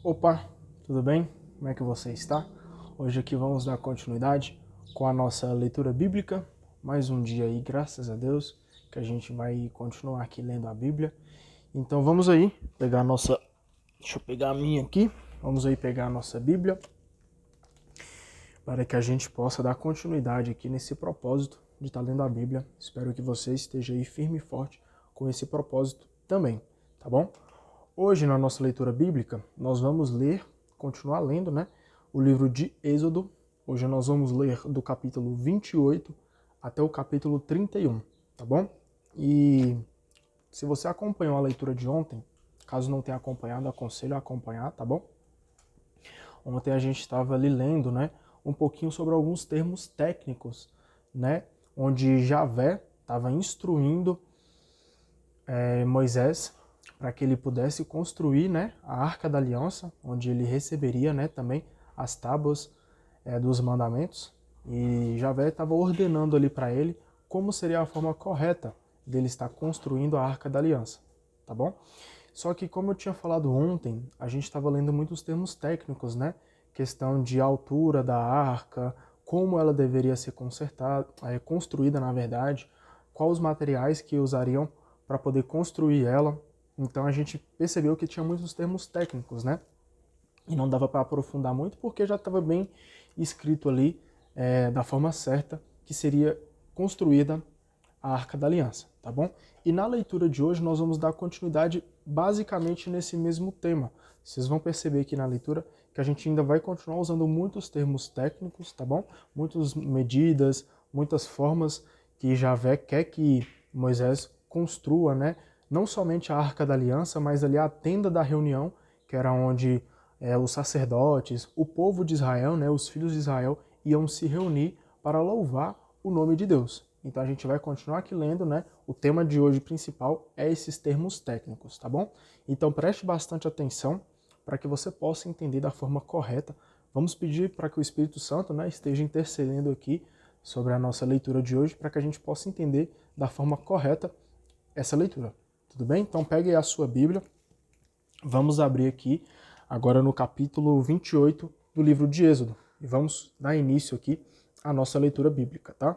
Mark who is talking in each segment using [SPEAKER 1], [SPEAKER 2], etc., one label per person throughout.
[SPEAKER 1] Opa, tudo bem? Como é que você está? Hoje aqui vamos dar continuidade com a nossa leitura bíblica. Mais um dia aí, graças a Deus, que a gente vai continuar aqui lendo a Bíblia. Então vamos aí pegar a nossa... Deixa eu pegar a minha aqui. Vamos aí pegar a nossa Bíblia para que a gente possa dar continuidade aqui nesse propósito de estar lendo a Bíblia. Espero que você esteja aí firme e forte com esse propósito também, tá bom? Hoje, na nossa leitura bíblica, nós vamos continuar lendo, né, o livro de Êxodo. Hoje nós vamos ler do capítulo 28 até o capítulo 31, tá bom? E se você acompanhou a leitura de ontem, caso não tenha acompanhado, aconselho a acompanhar, tá bom? Ontem a gente estava ali lendo, né, um pouquinho sobre alguns termos técnicos, né, onde Javé estava instruindo Moisés para que ele pudesse construir, né, a Arca da Aliança, onde ele receberia, né, também as tábuas dos mandamentos. E Javé estava ordenando ali para ele como seria a forma correta dele estar construindo a Arca da Aliança, tá bom? Só que, como eu tinha falado ontem, a gente estava lendo muitos termos técnicos, né? Questão de altura da arca, como ela deveria ser construída, na verdade, quais os materiais que usariam para poder construir ela. Então a gente percebeu que tinha muitos termos técnicos, né? E não dava para aprofundar muito porque já estava bem escrito ali da forma certa que seria construída a Arca da Aliança, tá bom? E na leitura de hoje nós vamos dar continuidade basicamente nesse mesmo tema. Vocês vão perceber aqui na leitura que a gente ainda vai continuar usando muitos termos técnicos, tá bom? Muitas medidas, muitas formas que Javé quer que Moisés construa, né? Não somente a Arca da Aliança, mas ali a tenda da reunião, que era onde os sacerdotes, o povo de Israel, né, os filhos de Israel, iam se reunir para louvar o nome de Deus. Então a gente vai continuar aqui lendo, né? O tema de hoje principal é esses termos técnicos, tá bom? Então preste bastante atenção para que você possa entender da forma correta. Vamos pedir para que o Espírito Santo, né, esteja intercedendo aqui sobre a nossa leitura de hoje, para que a gente possa entender da forma correta essa leitura. Tudo bem? Então pegue aí a sua Bíblia. Vamos abrir aqui agora no capítulo 28 do livro de Êxodo. E vamos dar início aqui à nossa leitura bíblica, tá?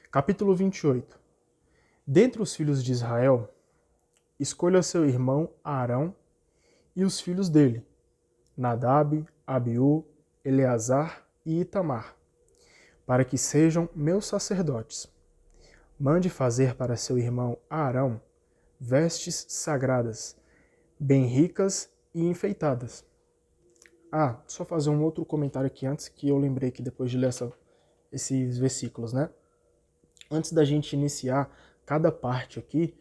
[SPEAKER 1] Capítulo 28. Dentre os filhos de Israel, escolha seu irmão Arão e os filhos dele, Nadab, Abiú, Eleazar e Itamar, para que sejam meus sacerdotes. Mande fazer para seu irmão Arão vestes sagradas, bem ricas e enfeitadas. Só fazer um outro comentário aqui antes, que eu lembrei que depois de ler esses versículos, né? Antes da gente iniciar cada parte aqui,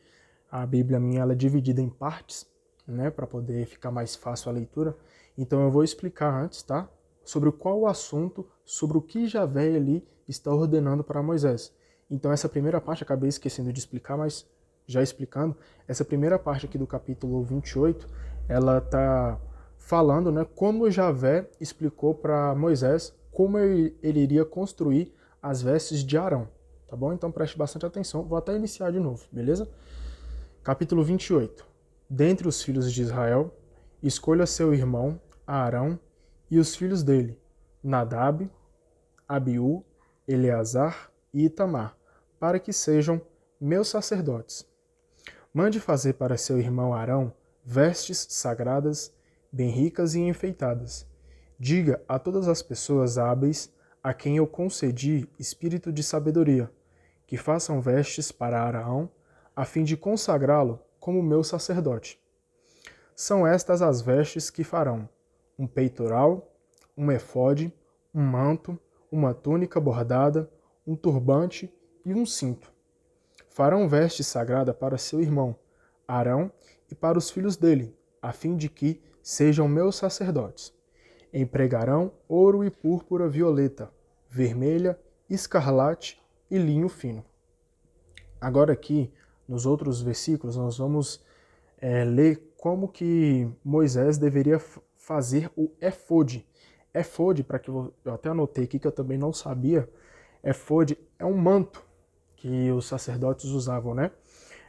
[SPEAKER 1] a Bíblia minha ela é dividida em partes, né, para poder ficar mais fácil a leitura. Então eu vou explicar antes, tá? Sobre qual o assunto, sobre o que Javé ali está ordenando para Moisés. Então essa primeira parte, acabei esquecendo de explicar, mas já explicando, essa primeira parte aqui do capítulo 28, ela tá falando, né, como Javé explicou para Moisés como ele iria construir as vestes de Arão. Tá bom? Então preste bastante atenção. Vou até iniciar de novo, beleza? Capítulo 28. Dentre os filhos de Israel, escolha seu irmão Arão e os filhos dele, Nadab, Abiú, Eleazar e Itamar, para que sejam meus sacerdotes. Mande fazer para seu irmão Arão vestes sagradas, bem ricas e enfeitadas. Diga a todas as pessoas hábeis a quem eu concedi espírito de sabedoria, que façam vestes para Arão, a fim de consagrá-lo como meu sacerdote. São estas as vestes que farão: um peitoral, um efode, um manto, uma túnica bordada, um turbante e um cinto. Farão veste sagrada para seu irmão, Arão, e para os filhos dele, a fim de que sejam meus sacerdotes. Empregarão ouro e púrpura violeta, vermelha, escarlate e linho fino. Agora aqui, nos outros versículos, nós vamos ler como que Moisés deveria fazer o efode. Efode, para que eu até anotei aqui que eu também não sabia, efode é um manto que os sacerdotes usavam, né?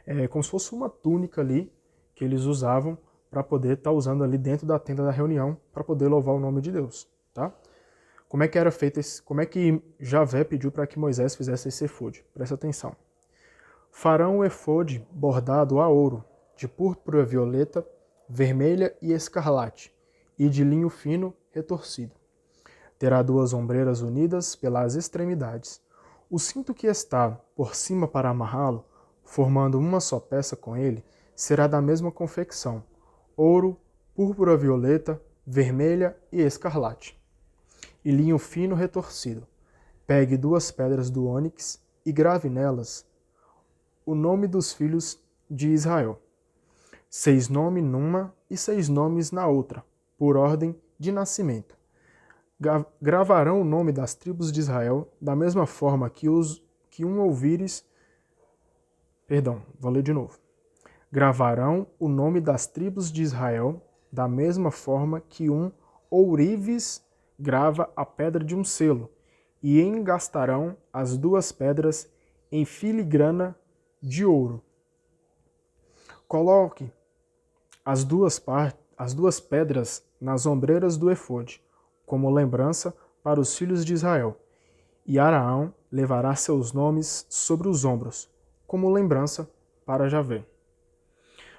[SPEAKER 1] É como se fosse uma túnica ali que eles usavam para poder estar usando ali dentro da tenda da reunião para poder louvar o nome de Deus, tá? Como é que era feito como é que Javé pediu para que Moisés fizesse esse efode? Presta atenção. Farão o efode bordado a ouro, de púrpura violeta, vermelha e escarlate, e de linho fino retorcido. Terá 2 ombreiras unidas pelas extremidades. O cinto que está por cima para amarrá-lo, formando uma só peça com ele, será da mesma confecção: ouro, púrpura violeta, vermelha e escarlate. E linho fino retorcido. Pegue 2 pedras do ônix e grave nelas o nome dos filhos de Israel. 6 nomes numa e 6 nomes na outra, por ordem de nascimento. Gravarão o nome das tribos de Israel da mesma forma que ouvires. Perdão, vou ler de novo. Gravarão o nome das tribos de Israel da mesma forma que ourives grava a pedra de um selo, e engastarão as 2 pedras em filigrana de ouro. Coloque as duas pedras nas ombreiras do efode, como lembrança para os filhos de Israel. E Araão levará seus nomes sobre os ombros, como lembrança para Javé.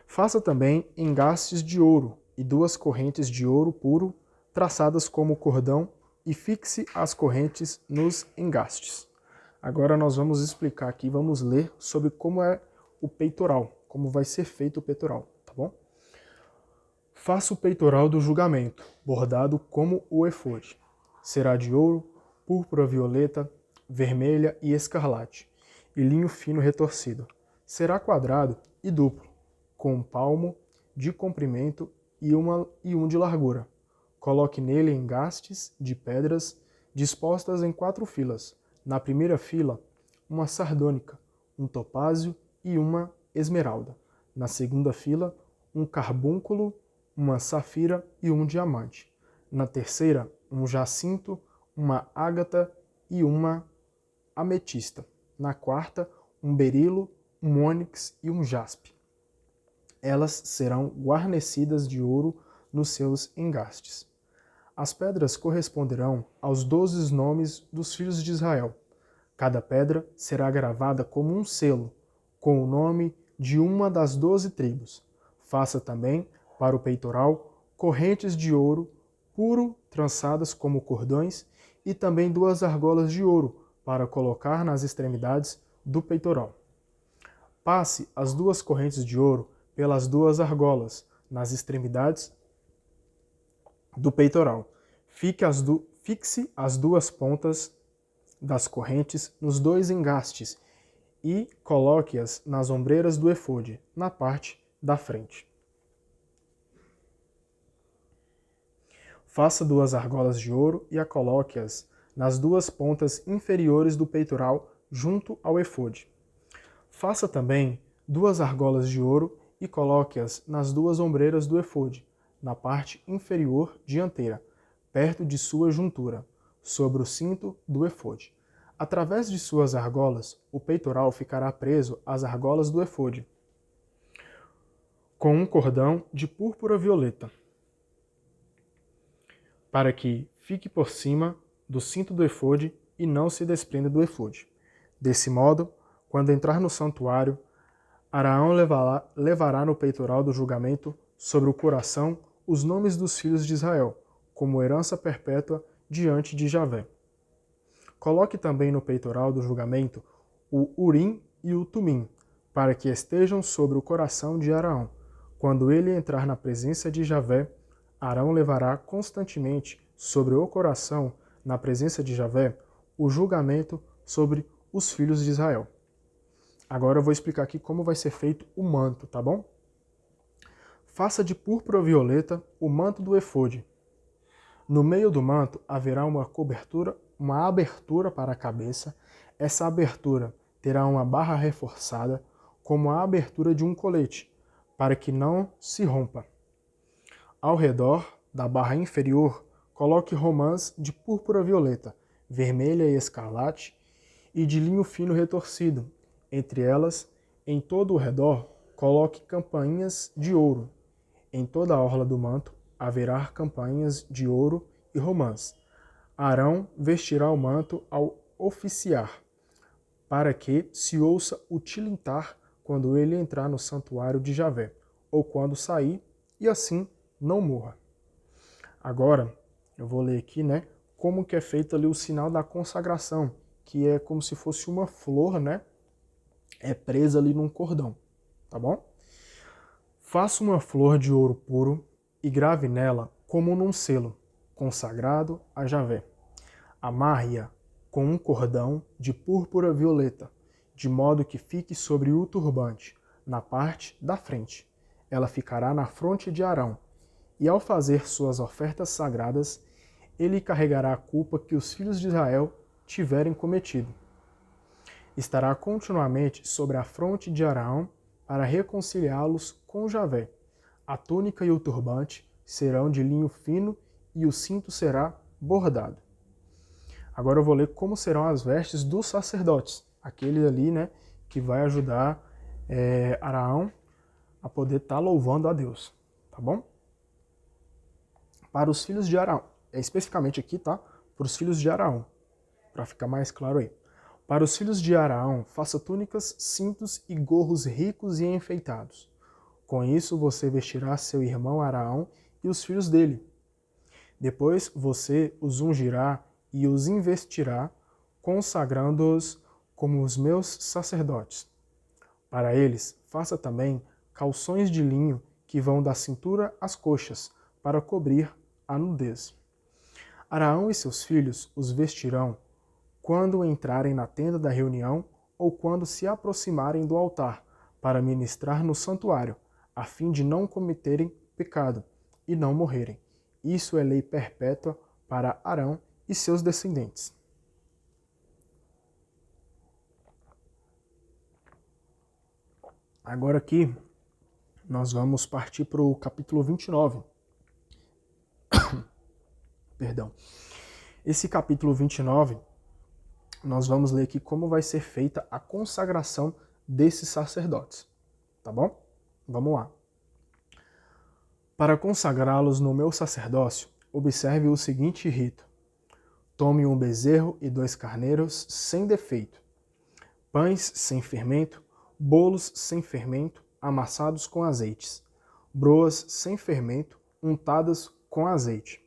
[SPEAKER 1] Faça também engastes de ouro e 2 correntes de ouro puro, traçadas como cordão, e fixe as correntes nos engastes. Agora nós vamos explicar aqui, vamos ler sobre como é o peitoral, como vai ser feito o peitoral, tá bom? Faça o peitoral do julgamento, bordado como o efode. Será de ouro, púrpura violeta, vermelha e escarlate, e linho fino retorcido. Será quadrado e duplo, com um palmo de comprimento e um de largura. Coloque nele engastes de pedras dispostas em 4 filas. Na primeira fila, uma sardônica, um topázio e uma esmeralda. Na segunda fila, um carbúnculo, uma safira e um diamante. Na terceira, um jacinto, uma ágata e uma ametista. Na quarta, um berilo, um ônix e um jaspe. Elas serão guarnecidas de ouro nos seus engastes. As pedras corresponderão aos 12 nomes dos filhos de Israel. Cada pedra será gravada como um selo, com o nome de uma das 12 tribos. Faça também, para o peitoral, correntes de ouro puro trançadas como cordões e também 2 argolas de ouro para colocar nas extremidades do peitoral. Passe as 2 correntes de ouro pelas 2 argolas nas extremidades do peitoral. Fixe as 2 pontas das correntes nos 2 engastes e coloque-as nas ombreiras do efode, na parte da frente. Faça 2 argolas de ouro e coloque-as nas 2 pontas inferiores do peitoral, junto ao efode. Faça também 2 argolas de ouro e coloque-as nas 2 ombreiras do efode, na parte inferior dianteira, perto de sua juntura, sobre o cinto do efode. Através de suas argolas, o peitoral ficará preso às argolas do efode, com um cordão de púrpura violeta, para que fique por cima do cinto do efode e não se desprenda do efode. Desse modo, quando entrar no santuário, Araão levará no peitoral do julgamento sobre o coração os nomes dos filhos de Israel, como herança perpétua diante de Javé. Coloque também no peitoral do julgamento o Urim e o Tumim, para que estejam sobre o coração de Araão. Quando ele entrar na presença de Javé, Arão levará constantemente sobre o coração, na presença de Javé, o julgamento sobre os filhos de Israel. Agora eu vou explicar aqui como vai ser feito o manto, tá bom? Faça de púrpura violeta o manto do efode. No meio do manto haverá uma abertura para a cabeça. Essa abertura terá uma barra reforçada, como a abertura de um colete, para que não se rompa. Ao redor da barra inferior, coloque romãs de púrpura violeta, vermelha e escarlate, e de linho fino retorcido. Entre elas, em todo o redor, coloque campainhas de ouro. Em toda a orla do manto haverá campanhas de ouro e romãs. Arão vestirá o manto ao oficiar, para que se ouça o tilintar quando ele entrar no santuário de Javé, ou quando sair, e assim não morra. Agora, eu vou ler aqui, né, como que é feito ali o sinal da consagração, que é como se fosse uma flor, né, presa ali num cordão, tá bom? Faça uma flor de ouro puro e grave nela como num selo, consagrado a Javé. Amarre-a com um cordão de púrpura violeta, de modo que fique sobre o turbante, na parte da frente. Ela ficará na fronte de Arão, e ao fazer suas ofertas sagradas, ele carregará a culpa que os filhos de Israel tiverem cometido. Estará continuamente sobre a fronte de Arão para reconciliá-los com Javé. A túnica e o turbante serão de linho fino e o cinto será bordado. Agora eu vou ler como serão as vestes dos sacerdotes, aquele ali, né, que vai ajudar Arão a poder estar louvando a Deus, tá bom? Para os filhos de Arão, especificamente aqui, tá? Para os filhos de Arão, para ficar mais claro aí. Para os filhos de Arão, faça túnicas, cintos e gorros ricos e enfeitados. Com isso você vestirá seu irmão Arão e os filhos dele. Depois você os ungirá e os investirá, consagrando-os como os meus sacerdotes. Para eles, faça também calções de linho que vão da cintura às coxas, para cobrir a nudez. Arão e seus filhos os vestirão quando entrarem na tenda da reunião ou quando se aproximarem do altar, para ministrar no santuário, a fim de não cometerem pecado e não morrerem. Isso é lei perpétua para Arão e seus descendentes. Agora aqui, nós vamos partir para o capítulo 29. Perdão. Esse capítulo 29, nós vamos ler aqui como vai ser feita a consagração desses sacerdotes. Tá bom? Vamos lá. Para consagrá-los no meu sacerdócio, observe o seguinte rito. Tome um bezerro e 2 carneiros sem defeito, pães sem fermento, bolos sem fermento, amassados com azeites, broas sem fermento, untadas com azeite.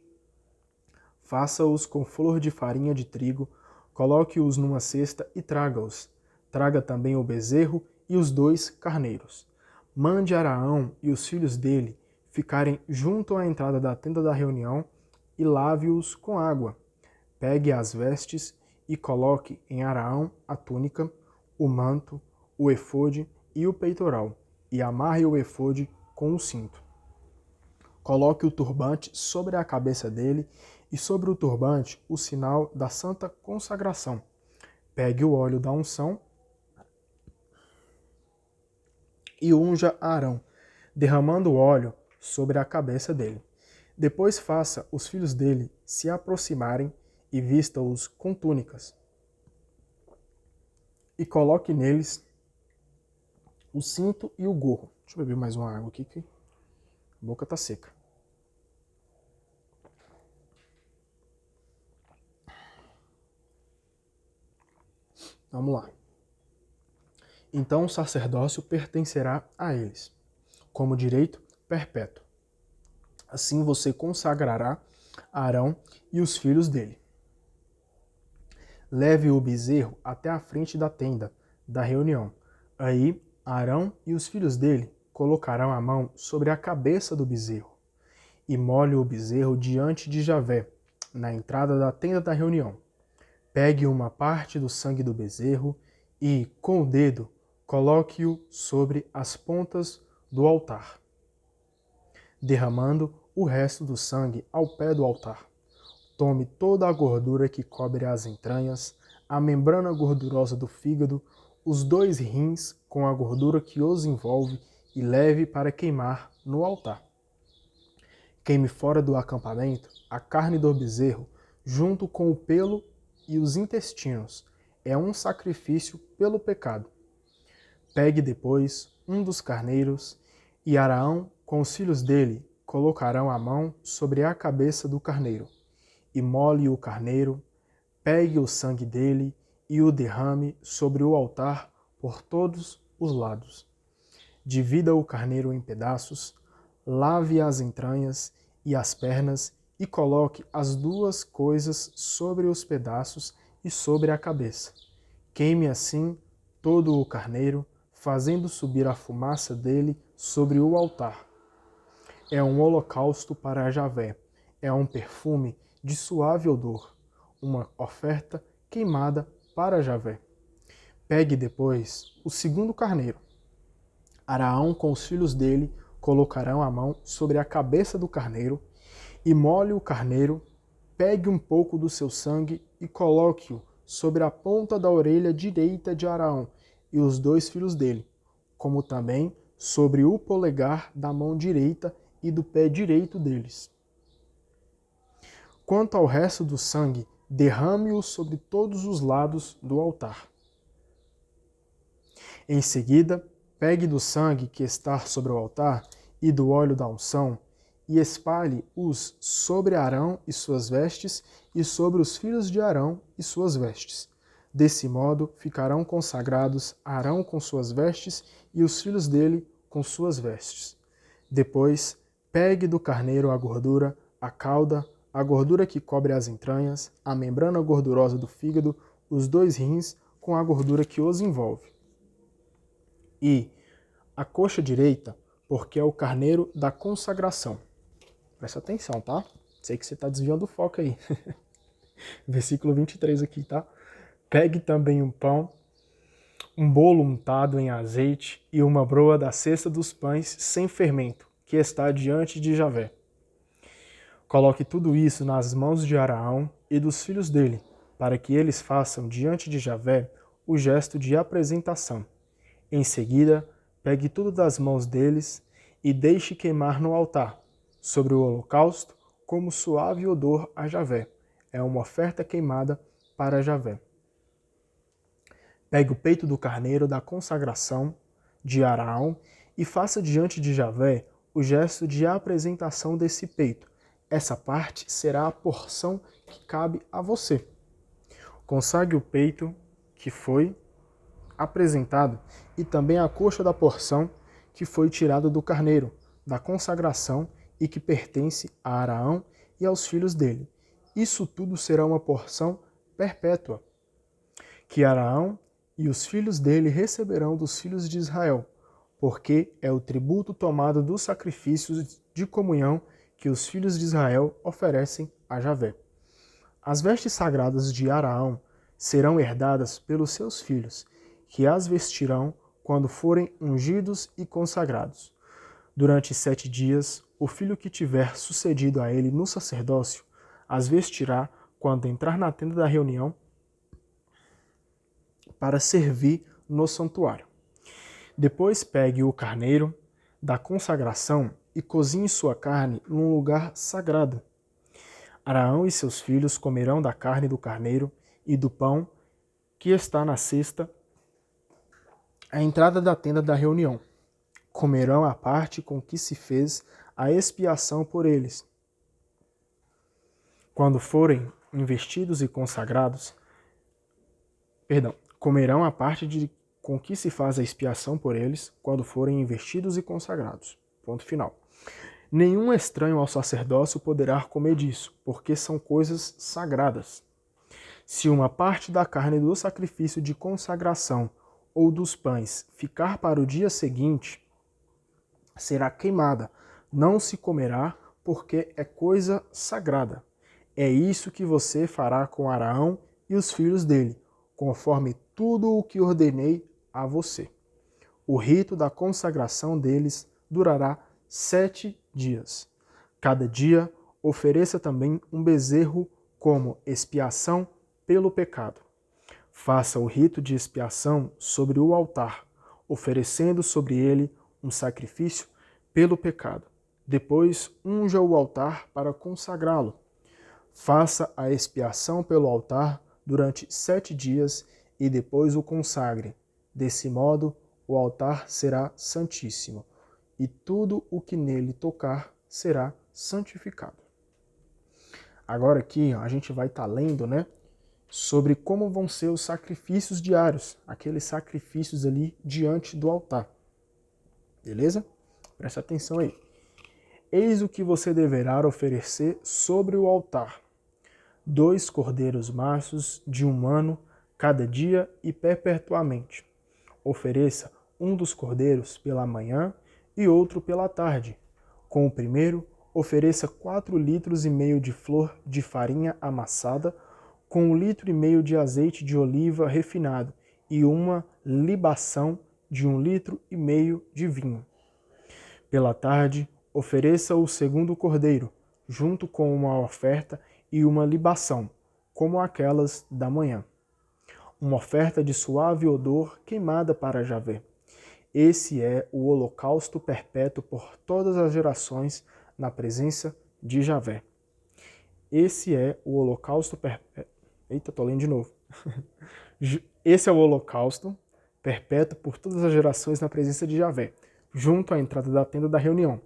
[SPEAKER 1] Faça-os com flor de farinha de trigo, coloque-os numa cesta e traga-os. Traga também o bezerro e os 2 carneiros. Mande Arão e os filhos dele ficarem junto à entrada da tenda da reunião e lave-os com água. Pegue as vestes e coloque em Arão a túnica, o manto, o efode e o peitoral, e amarre o efode com o cinto. Coloque o turbante sobre a cabeça dele e sobre o turbante o sinal da santa consagração. Pegue o óleo da unção e unja Arão, derramando o óleo sobre a cabeça dele. Depois faça os filhos dele se aproximarem e vista-os com túnicas. E coloque neles o cinto e o gorro. Deixa eu beber mais uma água aqui, que a boca tá seca. Vamos lá. Então o sacerdócio pertencerá a eles, como direito perpétuo. Assim você consagrará Arão e os filhos dele. Leve o bezerro até a frente da tenda da reunião. Aí Arão e os filhos dele colocarão a mão sobre a cabeça do bezerro e molhe o bezerro diante de Javé, na entrada da tenda da reunião. Pegue uma parte do sangue do bezerro e, com o dedo, coloque-o sobre as pontas do altar, derramando o resto do sangue ao pé do altar. Tome toda a gordura que cobre as entranhas, a membrana gordurosa do fígado, os 2 rins com a gordura que os envolve e leve para queimar no altar. Queime fora do acampamento a carne do bezerro, junto com o pelo e os intestinos. É um sacrifício pelo pecado. Pegue depois um dos carneiros e Arão com os filhos dele, colocarão a mão sobre a cabeça do carneiro. Imole o carneiro, pegue o sangue dele e o derrame sobre o altar por todos os lados. Divida o carneiro em pedaços, lave as entranhas e as pernas e coloque as duas coisas sobre os pedaços e sobre a cabeça. Queime assim todo o carneiro, fazendo subir a fumaça dele sobre o altar. É um holocausto para Javé, é um perfume de suave odor, uma oferta queimada para Javé. Pegue depois o segundo carneiro. Araão com os filhos dele colocarão a mão sobre a cabeça do carneiro, e molhe o carneiro, pegue um pouco do seu sangue e coloque-o sobre a ponta da orelha direita de Araão e os dois filhos dele, como também sobre o polegar da mão direita e do pé direito deles. Quanto ao resto do sangue, derrame-o sobre todos os lados do altar. Em seguida, pegue do sangue que está sobre o altar e do óleo da unção, e espalhe-os sobre Arão e suas vestes, e sobre os filhos de Arão e suas vestes. Desse modo ficarão consagrados Arão com suas vestes e os filhos dele com suas vestes. Depois, pegue do carneiro a gordura, a cauda, a gordura que cobre as entranhas, a membrana gordurosa do fígado, os dois rins com a gordura que os envolve. E a coxa direita, porque é o carneiro da consagração. Presta atenção, tá? Sei que você está desviando o foco aí. Versículo 23 aqui, tá? Pegue também um pão, um bolo untado em azeite e uma broa da cesta dos pães sem fermento, que está diante de Javé. Coloque tudo isso nas mãos de Araão e dos filhos dele, para que eles façam diante de Javé o gesto de apresentação. Em seguida, pegue tudo das mãos deles e deixe queimar no altar, sobre o holocausto, como suave odor a Javé. É uma oferta queimada para Javé. Pegue o peito do carneiro da consagração de Araão e faça diante de Javé o gesto de apresentação desse peito. Essa parte será a porção que cabe a você. Consagre o peito que foi apresentado e também a coxa da porção que foi tirada do carneiro, da consagração e que pertence a Araão e aos filhos dele. Isso tudo será uma porção perpétua, que Araão e os filhos dele receberão dos filhos de Israel, porque é o tributo tomado dos sacrifícios de comunhão que os filhos de Israel oferecem a Javé. As vestes sagradas de Araão serão herdadas pelos seus filhos, que as vestirão quando forem ungidos e consagrados. Durante 7 dias, o filho que tiver sucedido a ele no sacerdócio as vestirá quando entrar na tenda da reunião para servir no santuário. Depois pegue o carneiro da consagração e cozinhe sua carne num lugar sagrado. Araão e seus filhos comerão da carne do carneiro e do pão que está na cesta à entrada da tenda da reunião. Comerão a parte com que se fez a expiação por eles. Quando forem investidos e consagrados, comerão a parte com que se faz a expiação por eles, quando forem investidos e consagrados. Ponto final. Nenhum estranho ao sacerdócio poderá comer disso, porque são coisas sagradas. Se uma parte da carne do sacrifício de consagração ou dos pães ficar para o dia seguinte, será queimada, não se comerá, porque é coisa sagrada. É isso que você fará com Araão e os filhos dele, conforme tudo o que ordenei a você. O rito da consagração deles durará 7 dias. Cada dia ofereça também um bezerro como expiação pelo pecado. Faça o rito de expiação sobre o altar, oferecendo sobre ele um sacrifício pelo pecado. Depois unja o altar para consagrá-lo. Faça a expiação pelo altar durante 7 dias e depois o consagre. Desse modo, o altar será santíssimo. e tudo o que nele tocar será santificado. Agora aqui a gente vai estar lendo, né, sobre como vão ser os sacrifícios diários, aqueles sacrifícios ali diante do altar. Beleza? Presta atenção aí. Eis o que você deverá oferecer sobre o altar: 2 cordeiros machos de 1 ano, cada dia e perpetuamente. Ofereça um dos cordeiros pela manhã e outro pela tarde. Com o primeiro, ofereça 4,5 litros de flor de farinha amassada, com 1,5 litro de azeite de oliva refinado e uma libação de 1,5 litro de vinho. Pela tarde, ofereça o segundo cordeiro, junto com uma oferta e uma libação, como aquelas da manhã. Uma oferta de suave odor queimada para Javé. Esse é o holocausto perpétuo por todas as gerações na presença de Javé. Esse é o holocausto perpétuo. Eita, tô lendo de novo. Esse é o holocausto perpétuo por todas as gerações na presença de Javé, junto à entrada da tenda da reunião,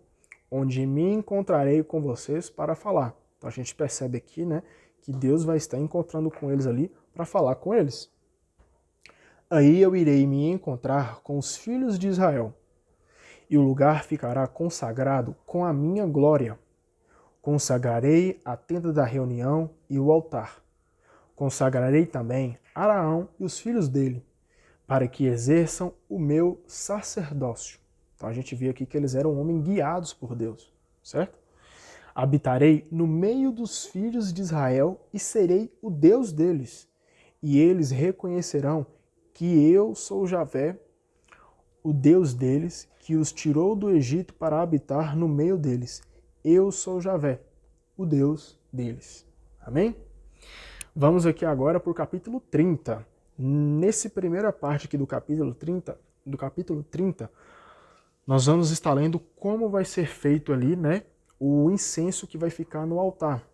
[SPEAKER 1] onde me encontrarei com vocês para falar. Então a gente percebe aqui, né, que Deus vai estar encontrando com eles ali para falar com eles. Aí eu irei me encontrar com os filhos de Israel, e o lugar ficará consagrado com a minha glória. Consagrarei a tenda da reunião e o altar. Consagrarei também Araão e os filhos dele, para que exerçam o meu sacerdócio. Então a gente vê aqui que eles eram homens guiados por Deus, certo? Habitarei no meio dos filhos de Israel e serei o Deus deles. E eles reconhecerão que eu sou Javé, o Deus deles, que os tirou do Egito para habitar no meio deles. Eu sou Javé, o Deus deles. Amém? Vamos aqui agora para o capítulo 30. Nessa primeira parte aqui do capítulo 30, nós vamos estar lendo como vai ser feito ali, né, o incenso que vai ficar no altar.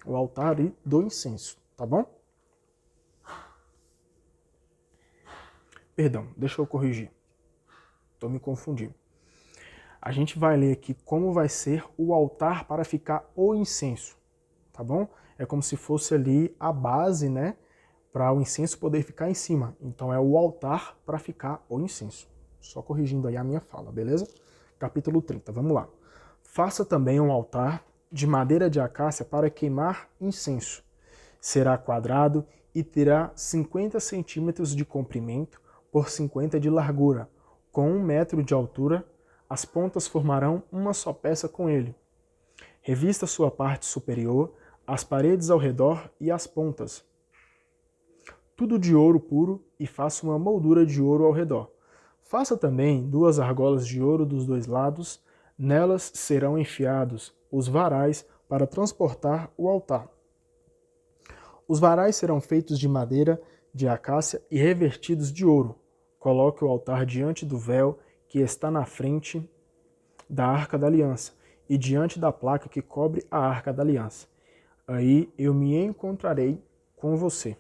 [SPEAKER 1] O altar do incenso, tá bom? Perdão, deixa eu corrigir. Estou me confundindo. A gente vai ler aqui como vai ser o altar para ficar o incenso, tá bom? É como se fosse ali a base, né, para o incenso poder ficar em cima. Então é o altar para ficar o incenso. Só corrigindo aí a minha fala, beleza? Capítulo 30, vamos lá. Faça também um altar de madeira de acácia para queimar incenso. Será quadrado e terá 50 centímetros de comprimento por 50 de largura. Com 1 metro de altura, as pontas formarão uma só peça com ele. Revista sua parte superior, as paredes ao redor e as pontas. Tudo de ouro puro, e faça uma moldura de ouro ao redor. Faça também 2 argolas de ouro dos 2 lados, nelas serão enfiados os varais para transportar o altar. Os varais serão feitos de madeira de acácia e revertidos de ouro. Coloque o altar diante do véu que está na frente da Arca da Aliança e diante da placa que cobre a Arca da Aliança. Aí eu me encontrarei com você.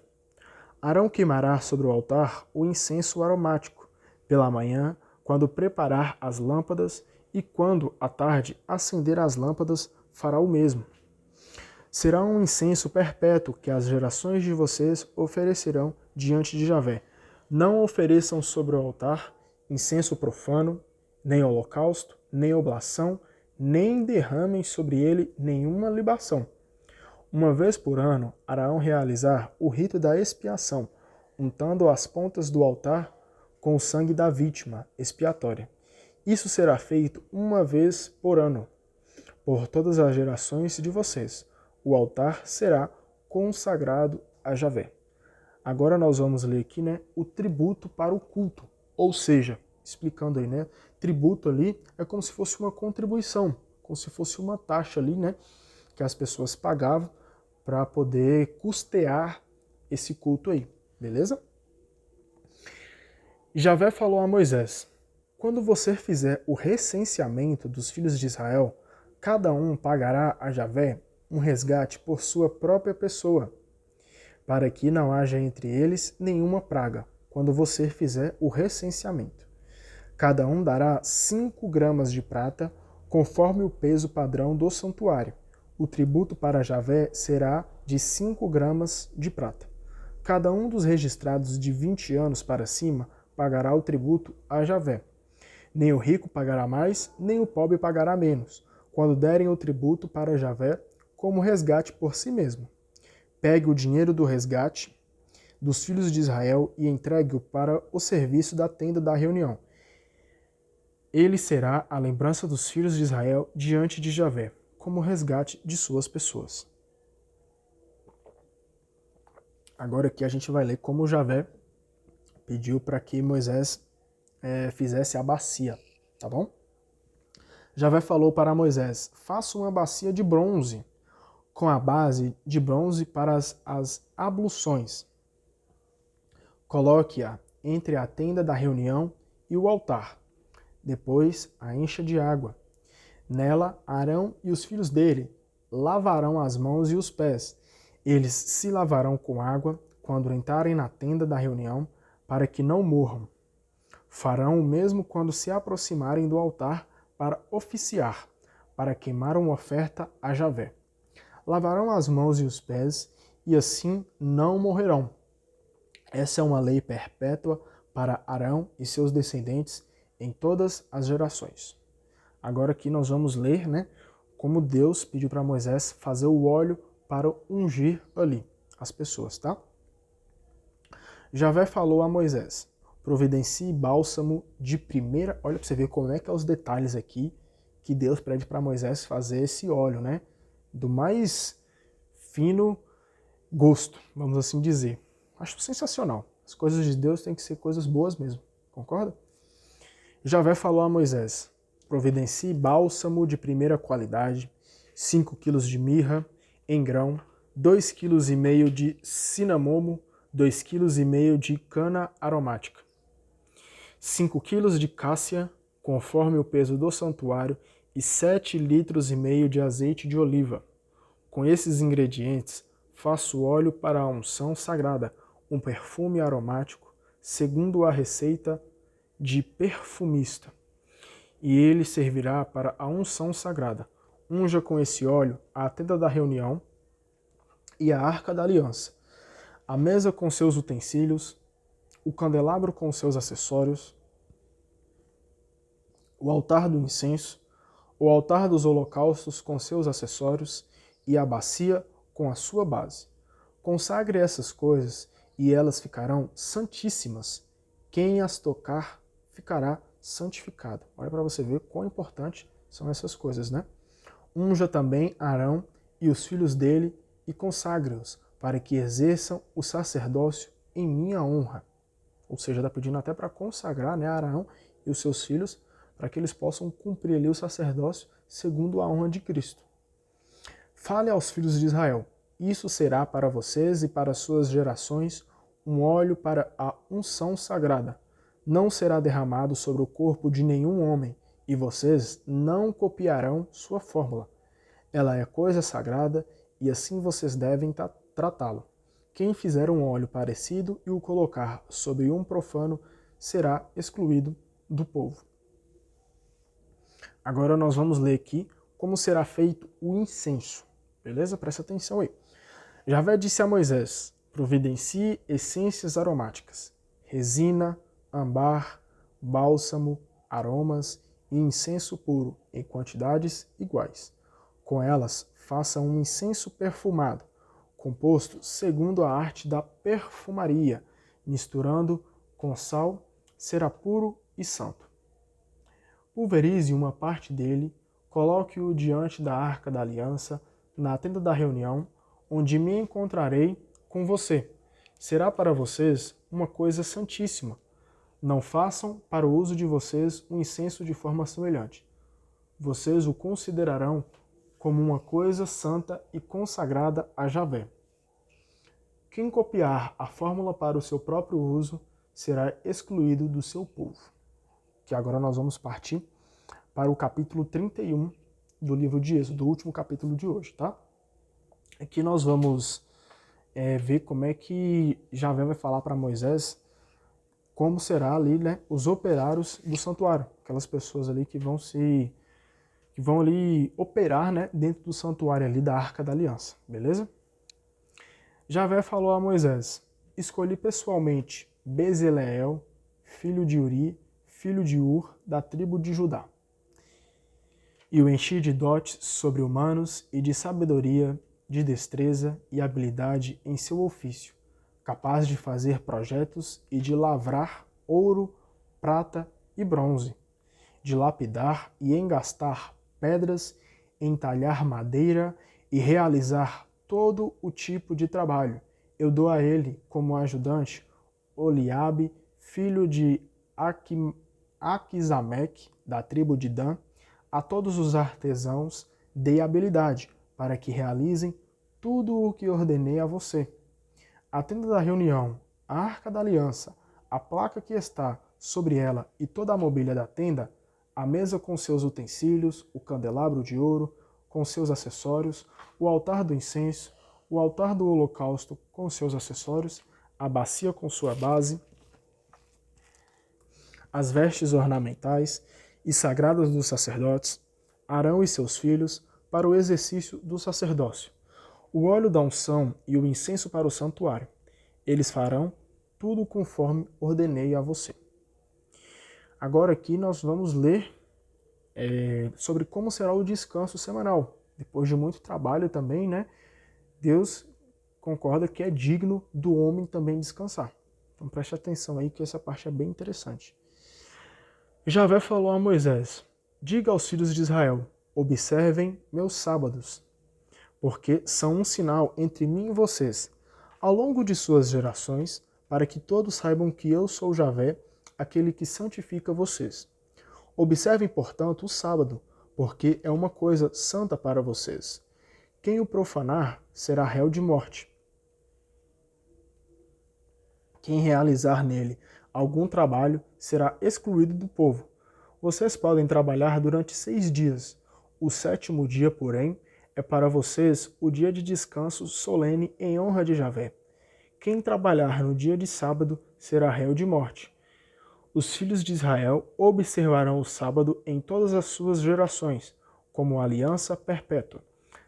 [SPEAKER 1] Arão queimará sobre o altar o incenso aromático, pela manhã, quando preparar as lâmpadas, e quando, à tarde, acender as lâmpadas, fará o mesmo. Será um incenso perpétuo que as gerações de vocês oferecerão diante de Javé. Não ofereçam sobre o altar incenso profano, nem holocausto, nem oblação, nem derramem sobre ele nenhuma libação. Uma vez por ano, Araão realizar o rito da expiação, untando as pontas do altar com o sangue da vítima expiatória. Isso será feito uma vez por ano, por todas as gerações de vocês. O altar será consagrado a Javé. Agora nós vamos ler aqui, né, o tributo para o culto. Ou seja, explicando aí, né, tributo ali é como se fosse uma contribuição, como se fosse uma taxa ali, né, que as pessoas pagavam para poder custear esse culto aí, beleza? Javé falou a Moisés: quando você fizer o recenseamento dos filhos de Israel, cada um pagará a Javé um resgate por sua própria pessoa, para que não haja entre eles nenhuma praga, quando você fizer o recenseamento. Cada um dará 5 gramas de prata, conforme o peso padrão do santuário. O tributo para Javé será de 5 gramas de prata. Cada um dos registrados de 20 anos para cima pagará o tributo a Javé. Nem o rico pagará mais, nem o pobre pagará menos, quando derem o tributo para Javé como resgate por si mesmo. Pegue o dinheiro do resgate dos filhos de Israel e entregue-o para o serviço da tenda da reunião. Ele será a lembrança dos filhos de Israel diante de Javé, como resgate de suas pessoas. Agora aqui a gente vai ler como Javé pediu para que Moisés fizesse a bacia, tá bom? Javé falou para Moisés: faça uma bacia de bronze, com a base de bronze para as abluções. Coloque-a entre a tenda da reunião e o altar. Depois a encha de água. Nela, Arão e os filhos dele lavarão as mãos e os pés. Eles se lavarão com água quando entrarem na tenda da reunião, para que não morram. Farão o mesmo quando se aproximarem do altar para oficiar, para queimar uma oferta a Javé. Lavarão as mãos e os pés, e assim não morrerão. Essa é uma lei perpétua para Arão e seus descendentes em todas as gerações. Agora aqui nós vamos ler, como Deus pediu para Moisés fazer o óleo para ungir ali as pessoas, tá? Javé falou a Moisés: providencie bálsamo de primeira... Olha para você ver como é que é os detalhes aqui que Deus pede para Moisés fazer esse óleo, do mais fino gosto, vamos assim dizer. Acho sensacional. As coisas de Deus têm que ser coisas boas mesmo, concorda? Javé falou a Moisés: providencie bálsamo de primeira qualidade, 5 quilos de mirra em grão, 2,5 kg de cinamomo, 2,5 kg de cana aromática, 5 quilos de cássia, conforme o peso do santuário, e 7,5 litros de azeite de oliva. Com esses ingredientes, faço óleo para a unção sagrada, um perfume aromático, segundo a receita de perfumista. E ele servirá para a unção sagrada. Unja com esse óleo a tenda da reunião e a arca da aliança, a mesa com seus utensílios, o candelabro com seus acessórios, o altar do incenso, o altar dos holocaustos com seus acessórios e a bacia com a sua base. Consagre essas coisas e elas ficarão santíssimas. Quem as tocar ficará santificado. Olha para você ver quão importante são essas coisas, Unja também Arão e os filhos dele e consagre-os para que exerçam o sacerdócio em minha honra. Ou seja, está pedindo até para consagrar Arão e os seus filhos para que eles possam cumprir ali o sacerdócio segundo a honra de Cristo. Fale aos filhos de Israel: isso será para vocês e para suas gerações um óleo para a unção sagrada. Não será derramado sobre o corpo de nenhum homem, e vocês não copiarão sua fórmula. Ela é coisa sagrada, e assim vocês devem tratá-lo. Quem fizer um óleo parecido e o colocar sobre um profano será excluído do povo. Agora nós vamos ler aqui como será feito o incenso. Beleza? Presta atenção aí. Javé disse a Moisés: providencie essências aromáticas, resina, ambar, bálsamo, aromas e incenso puro em quantidades iguais. Com elas, faça um incenso perfumado, composto segundo a arte da perfumaria, misturando com sal, será puro e santo. Pulverize uma parte dele, coloque-o diante da arca da aliança, na tenda da reunião, onde me encontrarei com você. Será para vocês uma coisa santíssima. Não façam para o uso de vocês um incenso de forma semelhante. Vocês o considerarão como uma coisa santa e consagrada a Javé. Quem copiar a fórmula para o seu próprio uso será excluído do seu povo. Que agora nós vamos partir para o capítulo 31 do livro de Êxodo, do último capítulo de hoje, tá? Aqui nós vamos ver como é que Javé vai falar para Moisés como será ali, né, os operários do santuário, aquelas pessoas ali que vão ali operar, né, dentro do santuário ali da Arca da Aliança, beleza? Javé falou a Moisés: escolhi pessoalmente Bezaleel, filho de Uri, filho de Ur, da tribo de Judá. E o enchi de dotes sobre-humanos e de sabedoria, de destreza e habilidade em seu ofício, capaz de fazer projetos e de lavrar ouro, prata e bronze, de lapidar e engastar pedras, entalhar madeira e realizar todo o tipo de trabalho. Eu dou a ele como ajudante Oliabe, filho de Aquisameque, da tribo de Dan. A todos os artesãos dei habilidade para que realizem tudo o que ordenei a você. A tenda da reunião, a arca da aliança, a placa que está sobre ela e toda a mobília da tenda, a mesa com seus utensílios, o candelabro de ouro com seus acessórios, o altar do incenso, o altar do holocausto com seus acessórios, a bacia com sua base, as vestes ornamentais e sagradas dos sacerdotes, Arão e seus filhos, para o exercício do sacerdócio, o óleo da unção e o incenso para o santuário. Eles farão tudo conforme ordenei a você. Agora aqui nós vamos ler sobre como será o descanso semanal. Depois de muito trabalho também, né? Deus concorda que é digno do homem também descansar. Então preste atenção aí que essa parte é bem interessante. Javé falou a Moisés: diga aos filhos de Israel, observem meus sábados, porque são um sinal entre mim e vocês, ao longo de suas gerações, para que todos saibam que eu sou Javé, aquele que santifica vocês. Observem, portanto, o sábado, porque é uma coisa santa para vocês. Quem o profanar será réu de morte. Quem realizar nele algum trabalho será excluído do povo. Vocês podem trabalhar durante 6 dias. O 7º dia, porém, é para vocês o dia de descanso solene em honra de Javé. Quem trabalhar no dia de sábado será réu de morte. Os filhos de Israel observarão o sábado em todas as suas gerações, como aliança perpétua.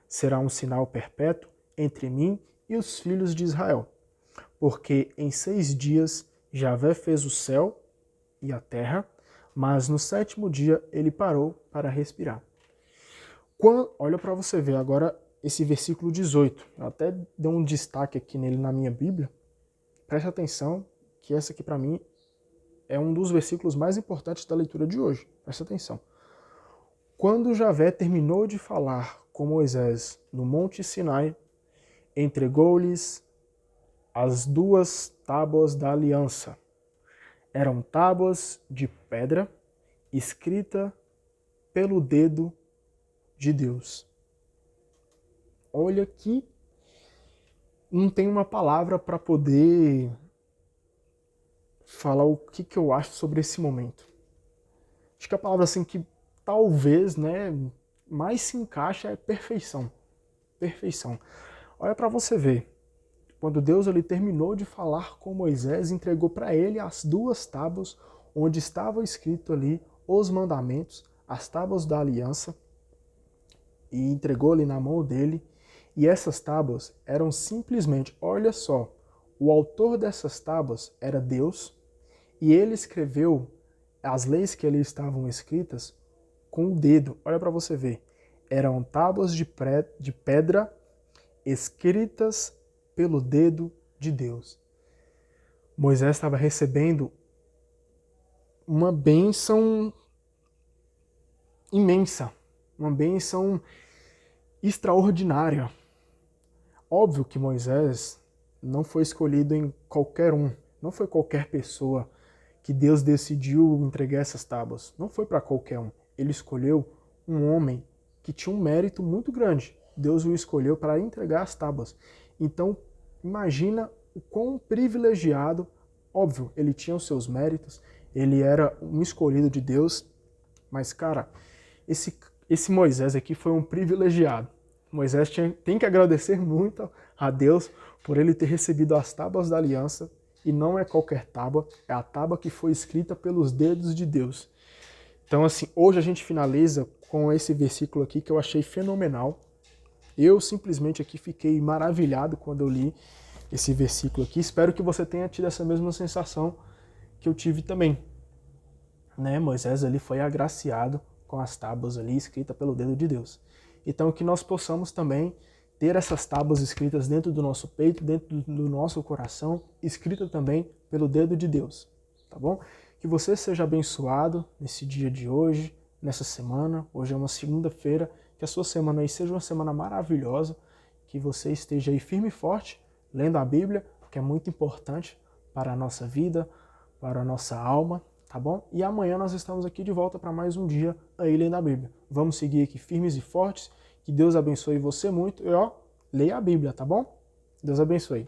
[SPEAKER 1] Será um sinal perpétuo entre mim e os filhos de Israel. Porque em 6 dias Javé fez o céu e a terra, mas no 7º dia ele parou para respirar. Olha para você ver agora esse versículo 18. Eu até dei um destaque aqui nele na minha Bíblia. Preste atenção que essa aqui para mim é um dos versículos mais importantes da leitura de hoje. Preste atenção. Quando Javé terminou de falar com Moisés no Monte Sinai, entregou-lhes as 2 tábuas da aliança. Eram tábuas de pedra, escrita pelo dedo de Deus. Olha que não tem uma palavra para poder falar o que eu acho sobre esse momento. Acho que a palavra assim que talvez, né, mais se encaixa é perfeição. Perfeição. Olha para você ver. Quando Deus ele terminou de falar com Moisés, entregou para ele as 2 tábuas onde estava escrito ali os mandamentos, as tábuas da aliança, e entregou ali na mão dele. E essas tábuas eram simplesmente, olha só, o autor dessas tábuas era Deus, e ele escreveu as leis que ali estavam escritas com o dedo. Olha para você ver. Eram tábuas de pedra escritas pelo dedo de Deus. Moisés estava recebendo uma bênção imensa, uma bênção extraordinária. Óbvio que Moisés não foi escolhido em qualquer um, não foi qualquer pessoa que Deus decidiu entregar essas tábuas. Não foi para qualquer um. Ele escolheu um homem que tinha um mérito muito grande. Deus o escolheu para entregar as tábuas. Então, imagina o quão privilegiado, óbvio, ele tinha os seus méritos, ele era um escolhido de Deus, mas, cara, esse Moisés aqui foi um privilegiado. Moisés tem que agradecer muito a Deus por ele ter recebido as tábuas da aliança e não é qualquer tábua, é a tábua que foi escrita pelos dedos de Deus. Então, assim, hoje a gente finaliza com esse versículo aqui que eu achei fenomenal. Eu simplesmente aqui fiquei maravilhado quando eu li esse versículo aqui. Espero que você tenha tido essa mesma sensação que eu tive também. Né? Moisés ali foi agraciado com as tábuas ali escritas pelo dedo de Deus. Então, que nós possamos também ter essas tábuas escritas dentro do nosso peito, dentro do nosso coração, escrita também pelo dedo de Deus, tá bom? Que você seja abençoado nesse dia de hoje, nessa semana. Hoje é uma segunda-feira, que a sua semana aí seja uma semana maravilhosa, que você esteja aí firme e forte, lendo a Bíblia, que é muito importante para a nossa vida, para a nossa alma, tá bom? E amanhã nós estamos aqui de volta para mais um dia aí lendo a Bíblia. Vamos seguir aqui firmes e fortes. Que Deus abençoe você muito e ó, leia a Bíblia, tá bom? Deus abençoe.